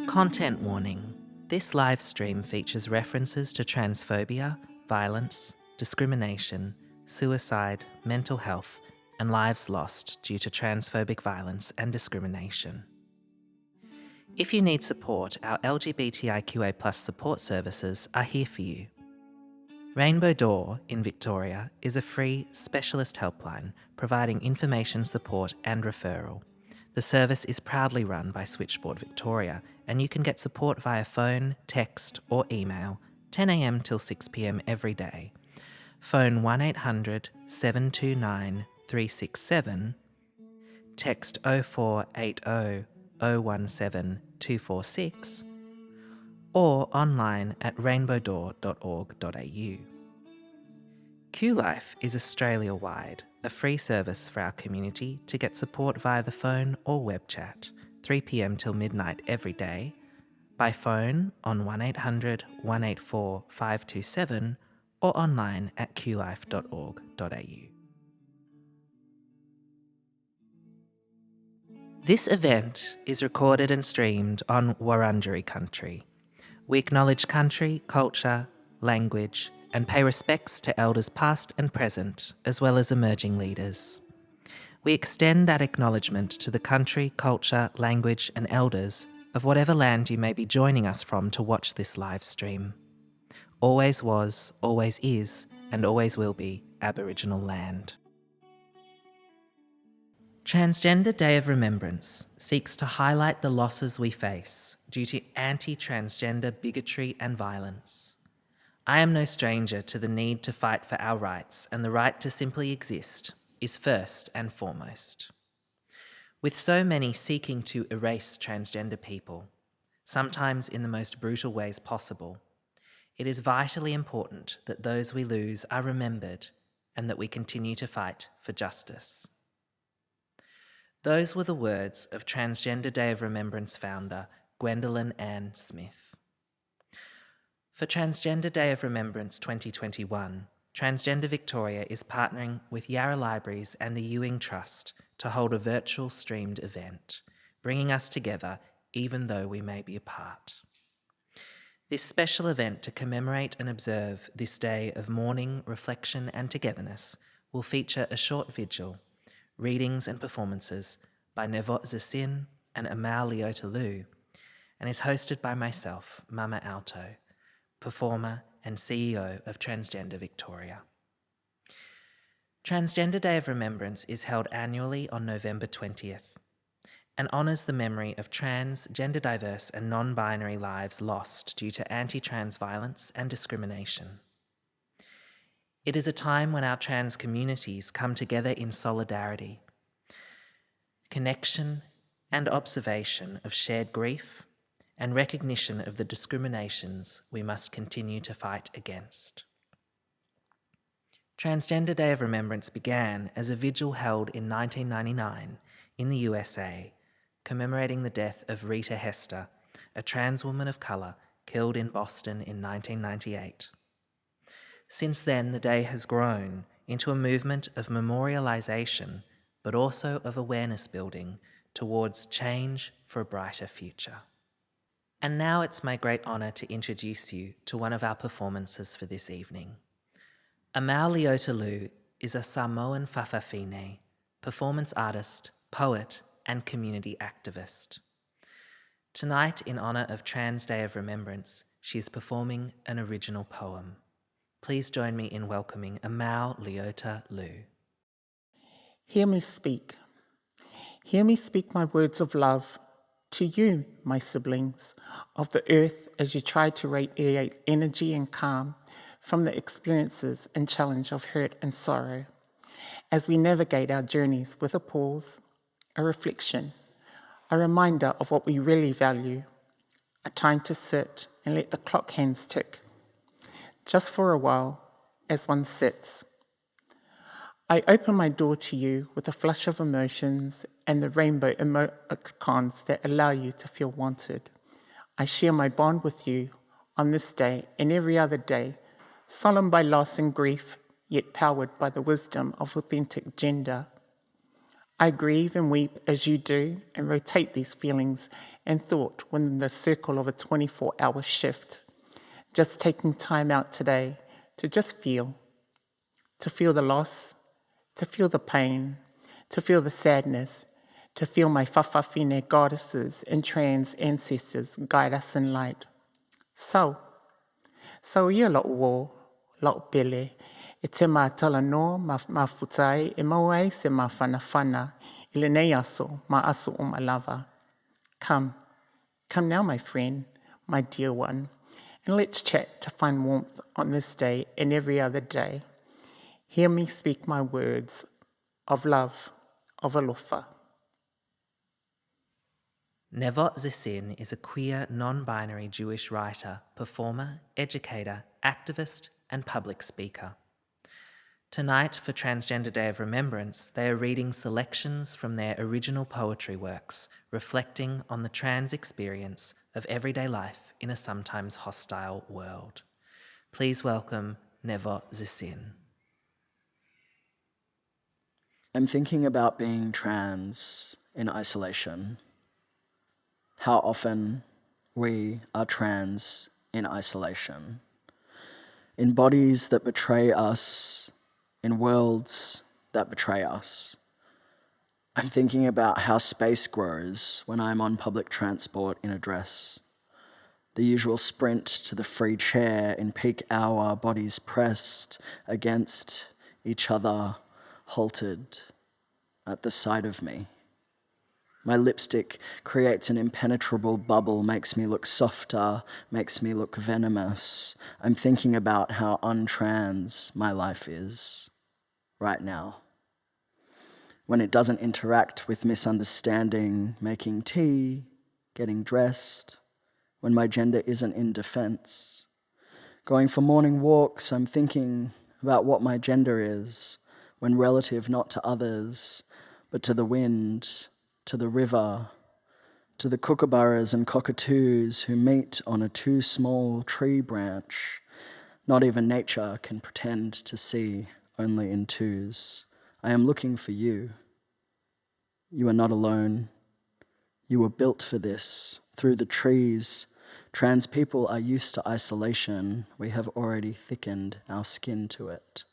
Content warning. This live stream features references to transphobia, violence, discrimination, suicide, mental health, and lives lost due to transphobic violence and discrimination. If you need support, our LGBTIQA+ support services are here for you. Rainbow Door in Victoria is a free specialist helpline providing information support and referral. The service is proudly run by Switchboard Victoria, and you can get support via phone, text or email 10 a.m. till 6 p.m. every day. Phone 1800 729 367, text 0480 017 246, or online at rainbowdoor.org.au. QLife is Australia-wide, a free service for our community to get support via the phone or web chat, 3 p.m. till midnight every day, by phone on 1800 184 527 or online at qlife.org.au. This event is recorded and streamed on Wurundjeri country. We acknowledge country, culture, language, and pay respects to elders past and present, as well as emerging leaders. We extend that acknowledgement to the country, culture, language, and elders of whatever land you may be joining us from to watch this live stream. Always was, always is, and always will be Aboriginal land. Transgender Day of Remembrance seeks to highlight the losses we face due to anti-transgender bigotry and violence. I am no stranger to the need to fight for our rights, and the right to simply exist is first and foremost. With so many seeking to erase transgender people, sometimes in the most brutal ways possible, it is vitally important that those we lose are remembered and that we continue to fight for justice. Those were the words of Transgender Day of Remembrance founder Gwendolyn Ann Smith. For Transgender Day of Remembrance 2021, Transgender Victoria is partnering with Yarra Libraries and the Ewing Trust to hold a virtual streamed event, bringing us together even though we may be apart. This special event to commemorate and observe this day of mourning, reflection and togetherness will feature a short vigil, readings and performances by Nevot Zassin and Amal Leota-Lu, and is hosted by myself, Mama Alto, performer and CEO of Transgender Victoria. Transgender Day of Remembrance is held annually on November 20th and honours the memory of trans, gender diverse and non-binary lives lost due to anti-trans violence and discrimination. It is a time when our trans communities come together in solidarity, connection and observation of shared grief, and recognition of the discriminations we must continue to fight against. Transgender Day of Remembrance began as a vigil held in 1999 in the USA, commemorating the death of Rita Hester, a trans woman of colour killed in Boston in 1998. Since then, the day has grown into a movement of memorialisation, but also of awareness building towards change for a brighter future. And now it's my great honour to introduce you to one of our performances for this evening. Amal Leota-Lu is a Samoan Fa'afafine, performance artist, poet, and community activist. Tonight, in honour of Trans Day of Remembrance, she is performing an original poem. Please join me in welcoming Amal Leota-Lu. Hear me speak. Hear me speak my words of love to you, my siblings, of the earth as you try to radiate energy and calm from the experiences and challenge of hurt and sorrow, as we navigate our journeys with a pause, a reflection, a reminder of what we really value, a time to sit and let the clock hands tick, just for a while as one sits. I open my door to you with a flush of emotions and the rainbow emoticons that allow you to feel wanted. I share my bond with you on this day and every other day, solemn by loss and grief, yet powered by the wisdom of authentic gender. I grieve and weep as you do and rotate these feelings and thought within the circle of a 24-hour shift. Just taking time out today to just feel, to feel the loss, to feel the pain, to feel the sadness, to feel my whawhawhine goddesses and trans ancestors guide us in light. So ia lo pele, e te mātala no ma futai e mauai se ma whana i le nei aso, ma aso lava. Come now, my friend, my dear one, and let's chat to find warmth on this day and every other day. Hear me speak my words of love, of alofa. Nevot Zissin is a queer, non-binary Jewish writer, performer, educator, activist, and public speaker. Tonight, for Transgender Day of Remembrance, they are reading selections from their original poetry works, reflecting on the trans experience of everyday life in a sometimes hostile world. Please welcome Nevot Zissin. I'm thinking about being trans in isolation. How often we are trans in isolation. In bodies that betray us, in worlds that betray us. I'm thinking about how space grows when I'm on public transport in a dress. The usual sprint to the free chair in peak hour, bodies pressed against each other, halted at the sight of me. My lipstick creates an impenetrable bubble, makes me look softer, makes me look venomous. I'm thinking about how untrans my life is right now. When it doesn't interact with misunderstanding, making tea, getting dressed, when my gender isn't in defense. Going for morning walks, I'm thinking about what my gender is, when relative not to others, but to the wind, to the river, to the kookaburras and cockatoos who meet on a too small tree branch. Not even nature can pretend to see, only in twos. I am looking for you. You are not alone. You were built for this. Through the trees, trans people are used to isolation. We have already thickened our skin to it.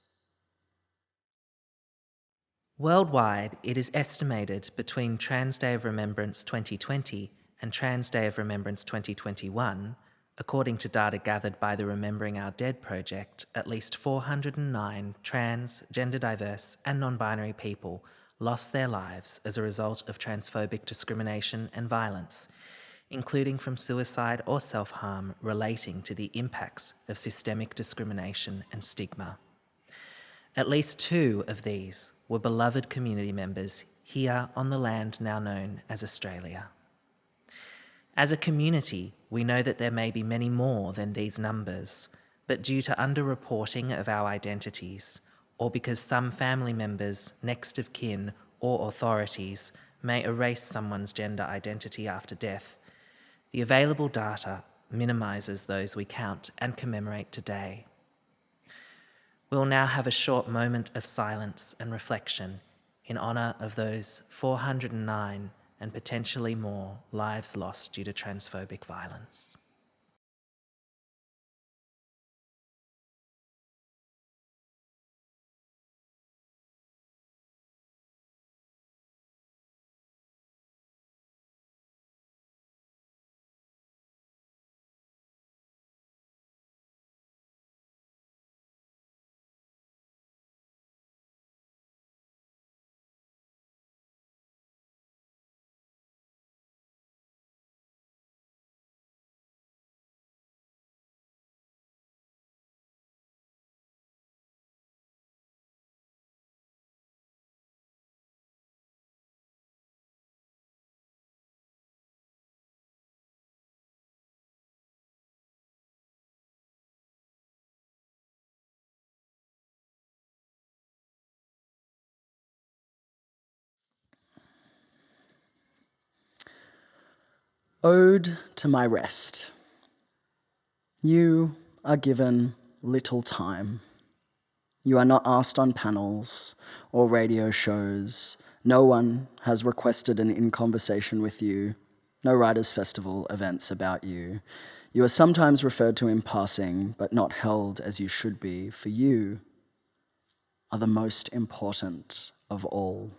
Worldwide, it is estimated between Trans Day of Remembrance 2020 and Trans Day of Remembrance 2021, according to data gathered by the Remembering Our Dead project, at least 409 trans, gender diverse, and non-binary people lost their lives as a result of transphobic discrimination and violence, including from suicide or self-harm relating to the impacts of systemic discrimination and stigma. At least 2 of these were beloved community members here on the land now known as Australia. As a community, we know that there may be many more than these numbers, but due to underreporting of our identities, or because some family members, next of kin, or authorities may erase someone's gender identity after death, the available data minimises those we count and commemorate today. We'll now have a short moment of silence and reflection in honour of those 409 and potentially more lives lost due to transphobic violence. Ode to my rest. You are given little time. You are not asked on panels or radio shows. No one has requested an in conversation with you. No Writers' Festival events about you. You are sometimes referred to in passing, but not held as you should be, for you are the most important of all.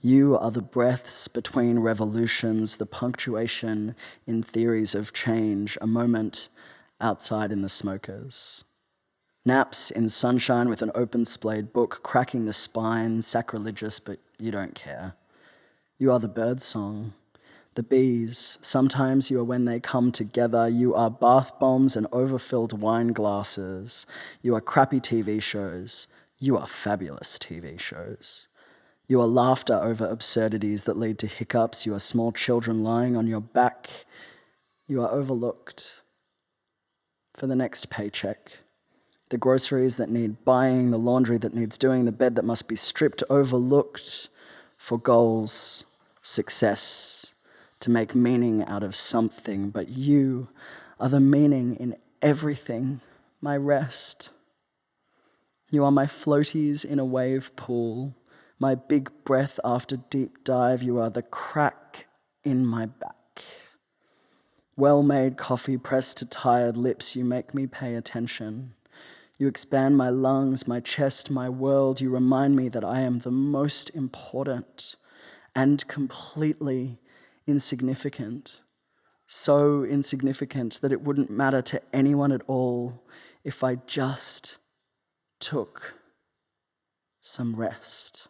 You are the breaths between revolutions, the punctuation in theories of change, a moment outside in the smokers. Naps in sunshine with an open-splayed book, cracking the spine, sacrilegious, but you don't care. You are the bird song, the bees. Sometimes you are when they come together. You are bath bombs and overfilled wine glasses. You are crappy TV shows. You are fabulous TV shows. You are laughter over absurdities that lead to hiccups. You are small children lying on your back. You are overlooked for the next paycheck. The groceries that need buying, the laundry that needs doing, the bed that must be stripped, overlooked for goals, success, to make meaning out of something. But you are the meaning in everything, my rest. You are my floaties in a wave pool, my big breath after deep dive. You are the crack in my back. Well-made coffee pressed to tired lips, you make me pay attention. You expand my lungs, my chest, my world. You remind me that I am the most important and completely insignificant. So insignificant that it wouldn't matter to anyone at all if I just took some rest.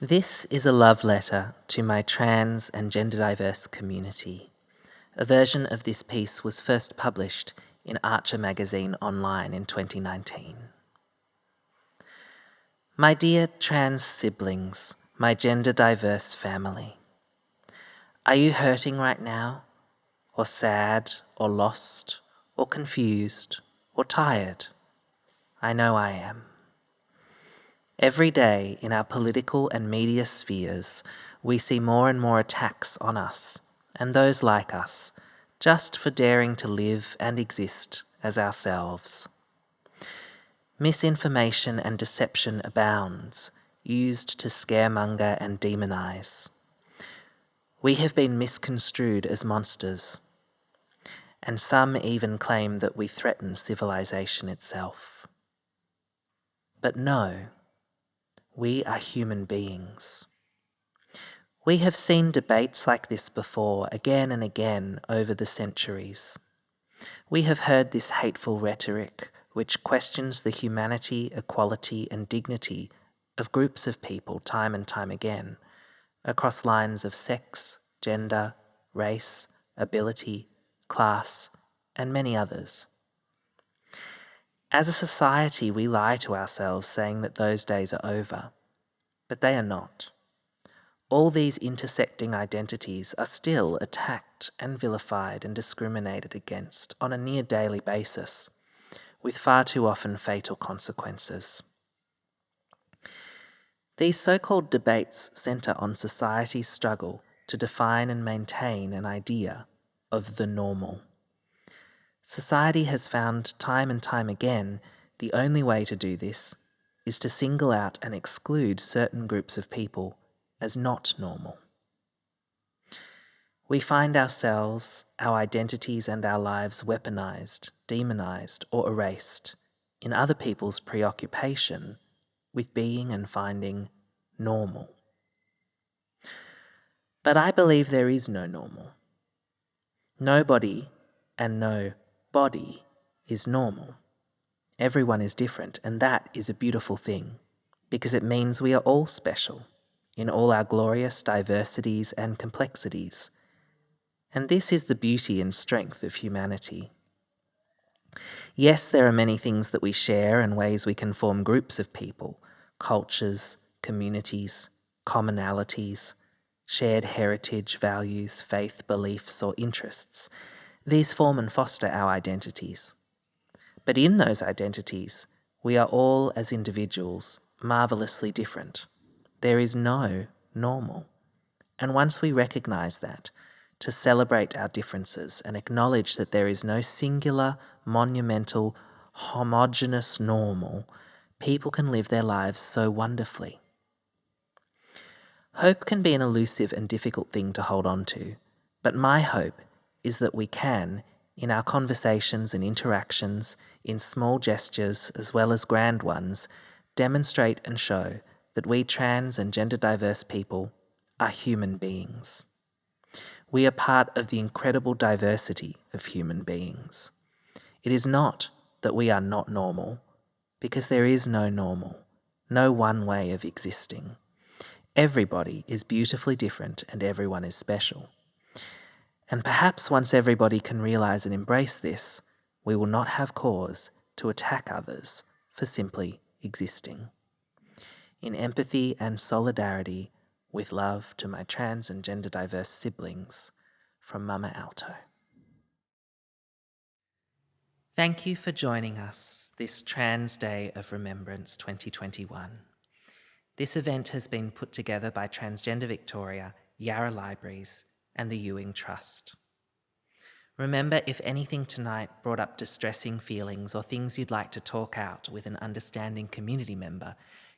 This is a love letter to my trans and gender diverse community. A version of this piece was first published in Archer magazine online in 2019. My dear trans siblings, my gender diverse family, are you hurting right now, or sad, or lost, or confused, or tired? I know I am. Every day in our political and media spheres, we see more and more attacks on us and those like us, just for daring to live and exist as ourselves. Misinformation and deception abounds, used to scaremonger and demonize. We have been misconstrued as monsters, and some even claim that we threaten civilization itself. But no, we are human beings. We have seen debates like this before, again and again, over the centuries. We have heard this hateful rhetoric which questions the humanity, equality, and dignity of groups of people time and time again, across lines of sex, gender, race, ability, class, and many others. As a society, we lie to ourselves saying that those days are over, but they are not. All these intersecting identities are still attacked and vilified and discriminated against on a near daily basis, with far too often fatal consequences. These so-called debates centre on society's struggle to define and maintain an idea of the normal. Society has found time and time again the only way to do this is to single out and exclude certain groups of people as not normal. We find ourselves, our identities and our lives weaponized, demonized, or erased in other people's preoccupation with being and finding normal. But I believe there is no normal. Nobody and no body is normal. Everyone is different, and that is a beautiful thing, because it means we are all special in all our glorious diversities and complexities. And this is the beauty and strength of humanity. Yes, there are many things that we share and ways we can form groups of people, cultures, communities, commonalities, shared heritage, values, faith, beliefs, or interests. These form and foster our identities. But in those identities, we are all, as individuals, marvelously different. There is no normal. And once we recognise that, to celebrate our differences and acknowledge that there is no singular, monumental, homogeneous normal, people can live their lives so wonderfully. Hope can be an elusive and difficult thing to hold on to, but my hope is that we can, in our conversations and interactions, in small gestures as well as grand ones, demonstrate and show that we trans and gender diverse people are human beings. We are part of the incredible diversity of human beings. It is not that we are not normal, because there is no normal, no one way of existing. Everybody is beautifully different and everyone is special. And perhaps once everybody can realise and embrace this, we will not have cause to attack others for simply existing. In empathy and solidarity, with love to my trans and gender diverse siblings, from Mama Alto. Thank you for joining us this Trans Day of Remembrance 2021. This event has been put together by Transgender Victoria, Yarra Libraries and the Ewing Trust. Remember, if anything tonight brought up distressing feelings or things you'd like to talk out with an understanding community member,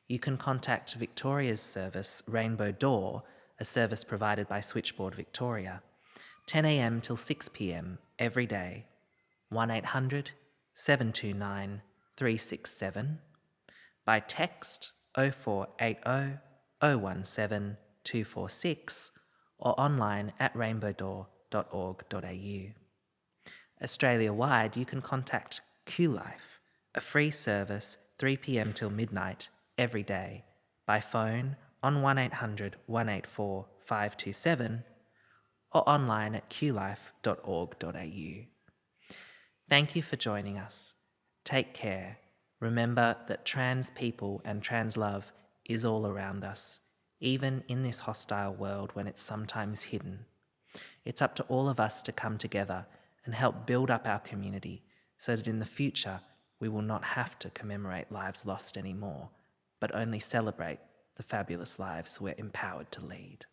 you can contact Victoria's service, Rainbow Door, a service provided by Switchboard Victoria, 10 a.m. till 6 p.m. every day, 1800 729 367, by text 0480 017 246, or online at rainbowdoor.org.au. Australia-wide, you can contact QLife, a free service 3 p.m. till midnight every day, by phone on 1800 184 527 or online at qlife.org.au. Thank you for joining us. Take care. Remember that trans people and trans love is all around us, even in this hostile world when it's sometimes hidden. It's up to all of us to come together and help build up our community so that in the future we will not have to commemorate lives lost anymore, but only celebrate the fabulous lives we're empowered to lead.